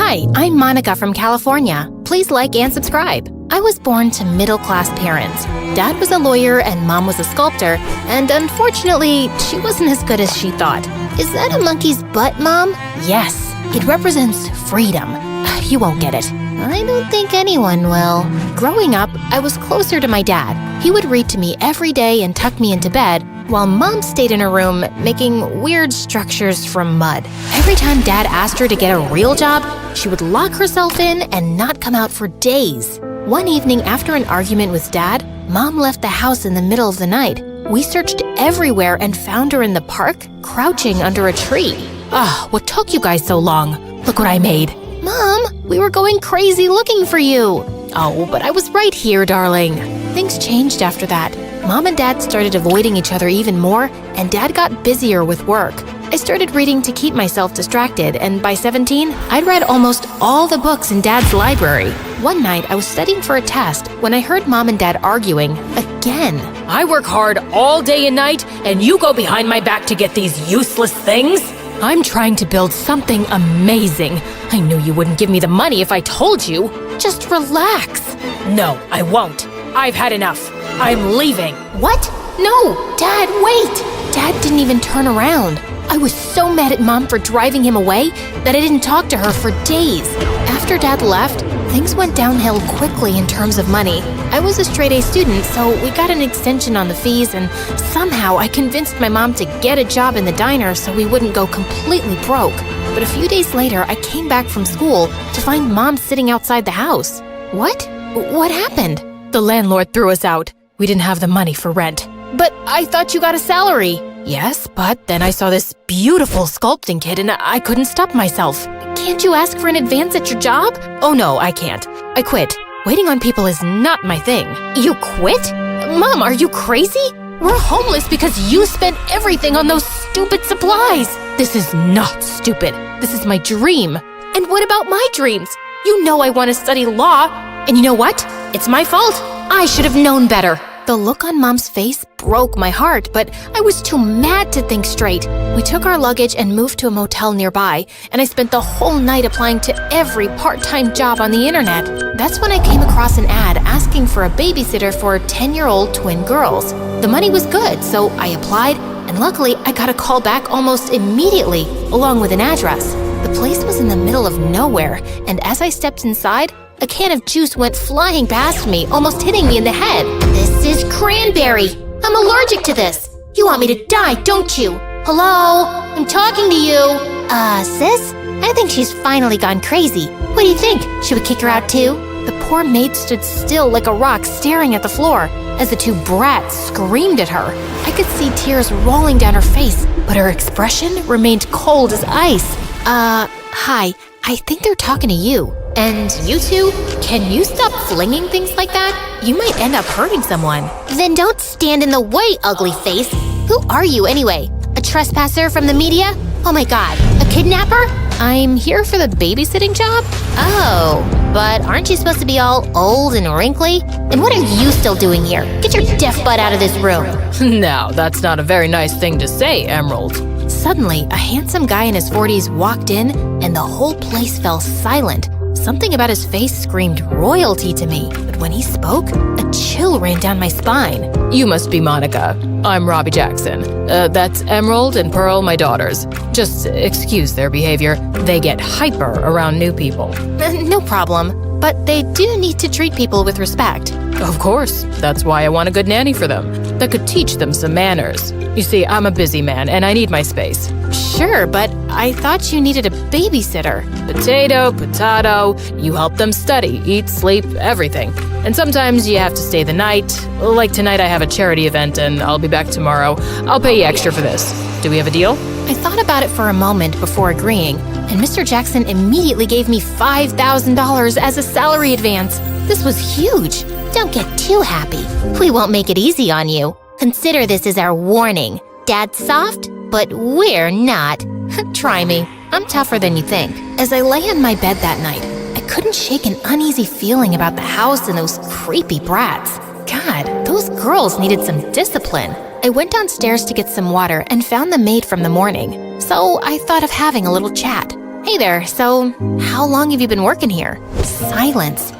Hi, I'm Monica from California. Please like and subscribe. I was born to middle-class parents. Dad was a lawyer and Mom was a sculptor, and unfortunately, she wasn't as good as she thought. Is that a monkey's butt, Mom? Yes, it represents freedom. You won't get it. I don't think anyone will. Growing up, I was closer to my dad. He would read to me every day and tuck me into bed, while Mom stayed in her room making weird structures from mud. Every time Dad asked her to get a real job, she would lock herself in and not come out for days. One evening after an argument with Dad, Mom left the house in the middle of the night. We searched everywhere and found her in the park, crouching under a tree. What took you guys so long? Look what I made. Mom, we were going crazy looking for you. Oh, but I was right here, darling. Things changed after that. Mom and Dad started avoiding each other even more, and Dad got busier with work. I started reading to keep myself distracted, and by 17, I'd read almost all the books in Dad's library. One night, I was studying for a test when I heard Mom and Dad arguing again. I work hard all day and night, and you go behind my back to get these useless things? I'm trying to build something amazing. I knew you wouldn't give me the money if I told you. Just relax. No, I won't. I've had enough. I'm leaving. What? No! Dad, wait! Dad didn't even turn around. I was so mad at Mom for driving him away that I didn't talk to her for days. After Dad left, things went downhill quickly in terms of money. I was a straight-A student, so we got an extension on the fees, and somehow I convinced my mom to get a job in the diner so we wouldn't go completely broke. But a few days later, I came back from school to find Mom sitting outside the house. What? What happened? The landlord threw us out. We didn't have the money for rent. But I thought you got a salary. Yes, but then I saw this beautiful sculpting kit and I couldn't stop myself. Can't you ask for an advance at your job? Oh no, I can't. I quit. Waiting on people is not my thing. You quit? Mom, are you crazy? We're homeless because you spent everything on those stupid supplies. This is not stupid. This is my dream. And what about my dreams? You know I want to study law. And you know what? It's my fault. I should have known better. The look on Mom's face broke my heart, but I was too mad to think straight. We took our luggage and moved to a motel nearby, and I spent the whole night applying to every part-time job on the internet. That's when I came across an ad asking for a babysitter for 10-year-old twin girls. The money was good, so I applied, and luckily I got a call back almost immediately, along with an address. The place was in the middle of nowhere, and as I stepped inside, a can of juice went flying past me, almost hitting me in the head. This is cranberry. I'm allergic to this. You want me to die, don't you? Hello? I'm talking to you. Sis? I think she's finally gone crazy. What do you think? Should we kick her out too? The poor maid stood still like a rock, staring at the floor, as the two brats screamed at her. I could see tears rolling down her face, but her expression remained cold as ice. Hi. I think they're talking to you. And you two, can you stop flinging things like that? You might end up hurting someone. Then don't stand in the way, ugly face. Who are you anyway? A trespasser from the media? Oh my god, a kidnapper? I'm here for the babysitting job? Oh, but aren't you supposed to be all old and wrinkly? And what are you still doing here? Get your deaf butt out of this room. Now, that's not a very nice thing to say, Emerald. Suddenly, a handsome guy in his 40s walked in, and the whole place fell silent. Something about his face screamed royalty to me, but when he spoke, a chill ran down my spine. You must be Monica. I'm Robbie Jackson. That's Emerald and Pearl, my daughters. Just excuse their behavior. They get hyper around new people. No problem, but they do need to treat people with respect. Of course. That's why I want a good nanny for them, that could teach them some manners. You see, I'm a busy man, and I need my space. Sure, but I thought you needed a babysitter. Potato, potato. You help them study, eat, sleep, everything. And sometimes you have to stay the night. Like tonight I have a charity event, and I'll be back tomorrow. I'll pay you extra for this. Do we have a deal? I thought about it for a moment before agreeing, and Mr. Jackson immediately gave me $5,000 as a salary advance. This was huge. Don't get too happy. We won't make it easy on you. Consider this as our warning. Dad's soft, but we're not. Try me. I'm tougher than you think. As I lay on my bed that night, I couldn't shake an uneasy feeling about the house and those creepy brats. God, those girls needed some discipline. I went downstairs to get some water and found the maid from the morning. So I thought of having a little chat. Hey there, so how long have you been working here? Silence.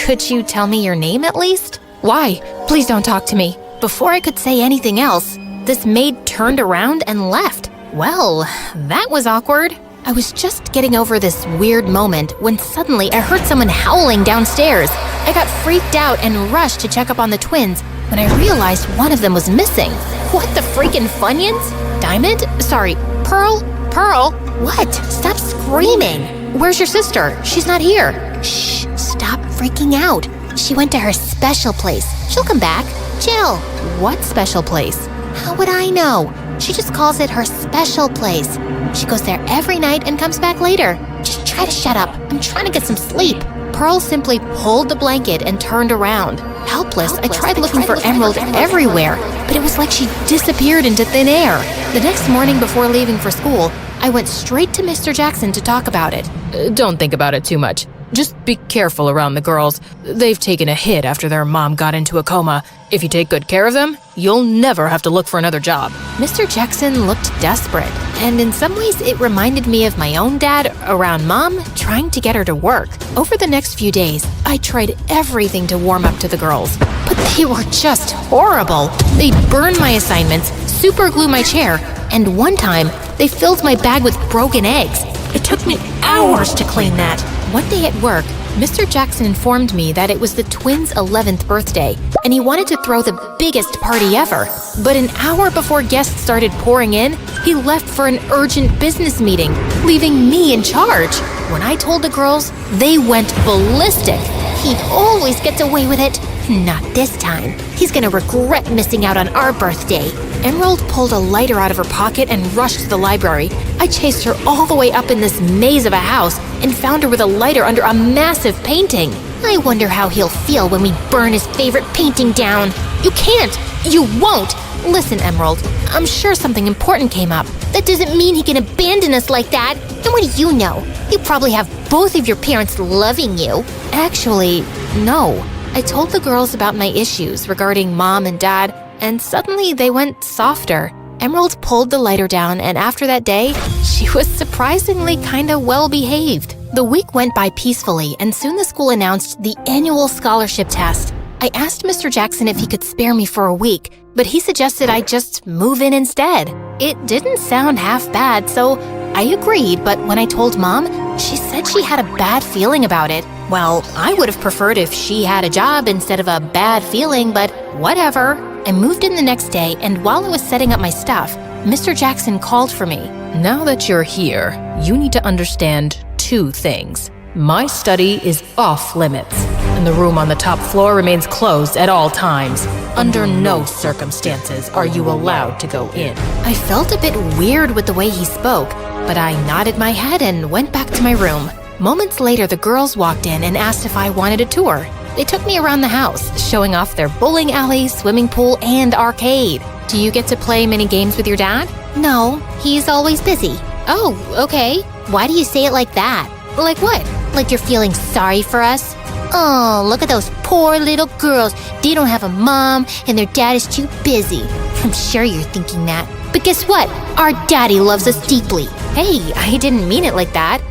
Could you tell me your name at least? Why? Please don't talk to me. Before I could say anything else, this maid turned around and left. Well, that was awkward. I was just getting over this weird moment when suddenly I heard someone howling downstairs. I got freaked out and rushed to check up on the twins when I realized one of them was missing. What the freaking Funyuns? Diamond? Sorry, Pearl? Pearl? What? Stop screaming. Where's your sister? She's not here. Shh, stop freaking out. She went to her special place. She'll come back. Chill. What special place? How would I know? She just calls it her special place. She goes there every night and comes back later. Just try to shut up. I'm trying to get some sleep. Pearl simply pulled the blanket and turned around. Helpless, I tried looking for Emerald everywhere, but it was like she disappeared into thin air. The next morning before leaving for school, I went straight to Mr. Jackson to talk about it. Don't think about it too much. Just be careful around the girls. They've taken a hit after their mom got into a coma. If you take good care of them, you'll never have to look for another job. Mr. Jackson looked desperate, and in some ways it reminded me of my own dad around Mom trying to get her to work. Over the next few days, I tried everything to warm up to the girls, but they were just horrible. They'd burn my assignments, super glue my chair, and one time, they filled my bag with broken eggs. It took me hours to clean that. One day at work, Mr. Jackson informed me that it was the twins' 11th birthday, and he wanted to throw the biggest party ever. But an hour before guests started pouring in, he left for an urgent business meeting, leaving me in charge. When I told the girls, they went ballistic. He'd always get away with it. Not this time. He's gonna regret missing out on our birthday. Emerald pulled a lighter out of her pocket and rushed to the library. I chased her all the way up in this maze of a house and found her with a lighter under a massive painting. I wonder how he'll feel when we burn his favorite painting down. You can't! You won't! Listen, Emerald, I'm sure something important came up. That doesn't mean he can abandon us like that. And what do you know? You probably have both of your parents loving you. Actually, no. I told the girls about my issues regarding Mom and Dad, and suddenly they went softer. Emerald pulled the lighter down, and after that day, she was surprisingly kinda well-behaved. The week went by peacefully, and soon the school announced the annual scholarship test. I asked Mr. Jackson if he could spare me for a week, but he suggested I just move in instead. It didn't sound half bad, so I agreed, but when I told Mom, she said she had a bad feeling about it. Well, I would have preferred if she had a job instead of a bad feeling, but whatever. I moved in the next day, and while I was setting up my stuff, Mr. Jackson called for me. Now that you're here, you need to understand two things. My study is off limits, and the room on the top floor remains closed at all times. Under no circumstances are you allowed to go in. I felt a bit weird with the way he spoke, but I nodded my head and went back to my room. Moments later, the girls walked in and asked if I wanted a tour. They took me around the house, showing off their bowling alley, swimming pool, and arcade. Do you get to play many games with your dad? No, he's always busy. Oh, okay. Why do you say it like that? Like what? Like you're feeling sorry for us? Oh, look at those poor little girls. They don't have a mom, and their dad is too busy. I'm sure you're thinking that. But guess what? Our daddy loves us deeply. Hey, I didn't mean it like that.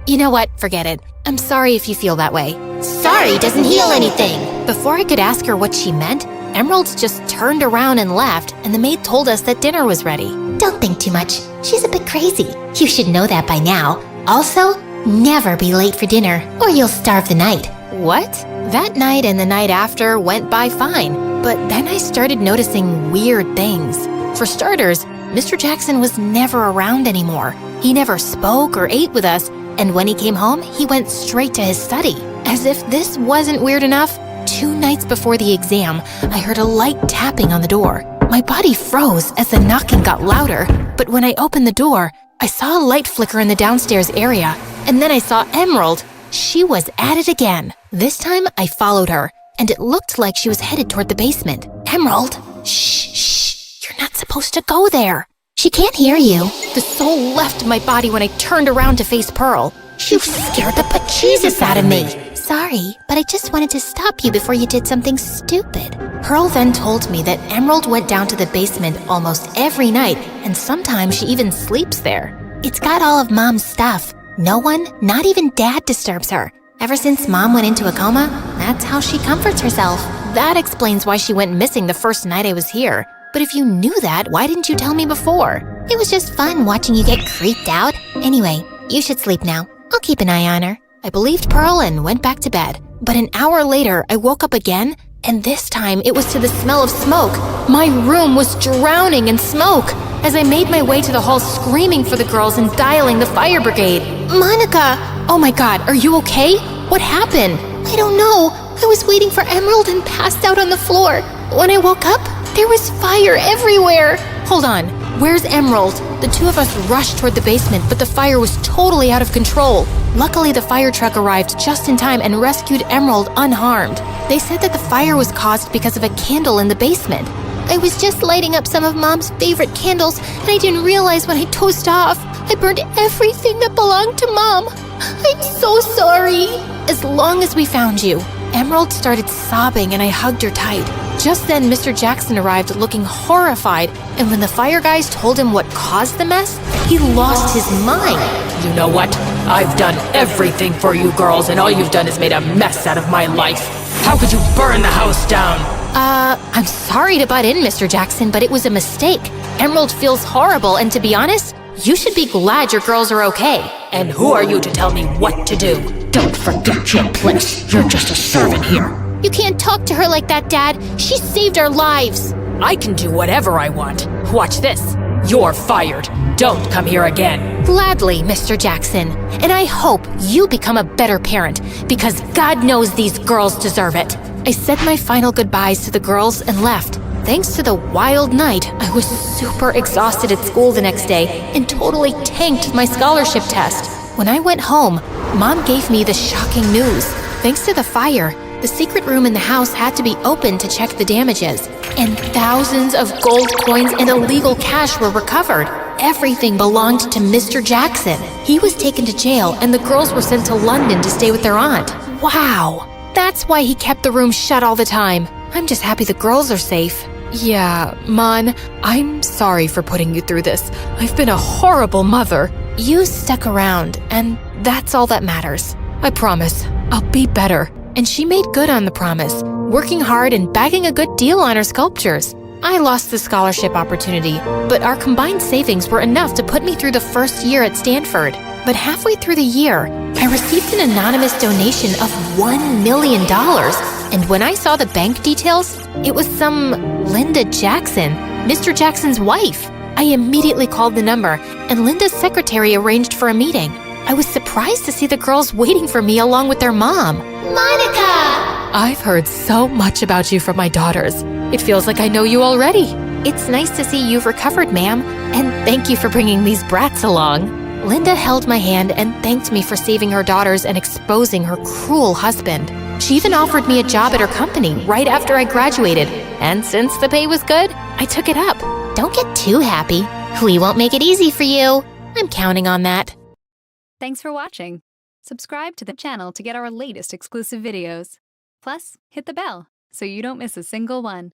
You know what? Forget it. I'm sorry if you feel that way. Sorry doesn't heal anything. Before I could ask her what she meant, Emerald just turned around and left, and the maid told us that dinner was ready. Don't think too much. She's a bit crazy. You should know that by now. Also, never be late for dinner, or you'll starve the night. What? That night and the night after went by fine, but then I started noticing weird things. For starters, Mr. Jackson was never around anymore. He never spoke or ate with us, and when he came home, he went straight to his study. As if this wasn't weird enough, 2 nights before the exam, I heard a light tapping on the door. My body froze as the knocking got louder, but when I opened the door, I saw a light flicker in the downstairs area, and then I saw Emerald. She was at it again. This time, I followed her, and it looked like she was headed toward the basement. Emerald, shh, you're not supposed to go there. She can't hear you. The soul left my body when I turned around to face Pearl. You scared the bejesus out of me. Sorry, but I just wanted to stop you before you did something stupid. Pearl then told me that Emerald went down to the basement almost every night, and sometimes she even sleeps there. It's got all of Mom's stuff. No one, not even Dad, disturbs her. Ever since Mom went into a coma, that's how she comforts herself. That explains why she went missing the first night I was here. But if you knew that, why didn't you tell me before? It was just fun watching you get creeped out. Anyway, you should sleep now. I'll keep an eye on her. I believed Pearl and went back to bed. But an hour later, I woke up again, and this time it was to the smell of smoke. My room was drowning in smoke. As I made my way to the hall screaming for the girls and dialing the fire brigade. Monica! Oh my God, are you okay? What happened? I don't know. I was waiting for Emerald and passed out on the floor. When I woke up, there was fire everywhere. Hold on, where's Emerald? The two of us rushed toward the basement, but the fire was totally out of control. Luckily, the fire truck arrived just in time and rescued Emerald unharmed. They said that the fire was caused because of a candle in the basement. I was just lighting up some of Mom's favorite candles, and I didn't realize when I dozed off, I burned everything that belonged to Mom. I'm so sorry. As long as we found you. Emerald started sobbing and I hugged her tight. Just then, Mr. Jackson arrived looking horrified, and when the fire guys told him what caused the mess, he lost his mind. You know what? I've done everything for you girls, and all you've done is made a mess out of my life. How could you burn the house down? I'm sorry to butt in, Mr. Jackson, but it was a mistake. Emerald feels horrible, and to be honest, you should be glad your girls are okay. And who are you to tell me what to do? Don't forget your place. You're just a servant here. You can't talk to her like that, Dad. She saved our lives. I can do whatever I want. Watch this. You're fired. Don't come here again. Gladly, Mr. Jackson. And I hope you become a better parent, because God knows these girls deserve it. I said my final goodbyes to the girls and left. Thanks to the wild night, I was super exhausted at school the next day and totally tanked my scholarship test. When I went home, Mom gave me the shocking news. Thanks to the fire, the secret room in the house had to be opened to check the damages, and thousands of gold coins and illegal cash were recovered. Everything belonged to Mr. Jackson. He was taken to jail, and the girls were sent to London to stay with their aunt. Wow, that's why he kept the room shut all the time. I'm just happy the girls are safe. Yeah, Mon, I'm sorry for putting you through this. I've been a horrible mother. You stuck around, and that's all that matters. I promise, I'll be better. And she made good on the promise, working hard and bagging a good deal on her sculptures. I lost the scholarship opportunity, but our combined savings were enough to put me through the first year at Stanford. But halfway through the year, I received an anonymous donation of $1 million. And when I saw the bank details, it was some Linda Jackson, Mr. Jackson's wife. I immediately called the number, and Linda's secretary arranged for a meeting. I was surprised to see the girls waiting for me along with their mom. Monica! I've heard so much about you from my daughters. It feels like I know you already. It's nice to see you've recovered, ma'am, and thank you for bringing these brats along. Linda held my hand and thanked me for saving her daughters and exposing her cruel husband. She even offered me a job at her company right after I graduated, and since the pay was good, I took it up. Don't get too happy. We won't make it easy for you. I'm counting on that. Thanks for watching. Subscribe to the channel to get our latest exclusive videos. Plus, hit the bell so you don't miss a single one.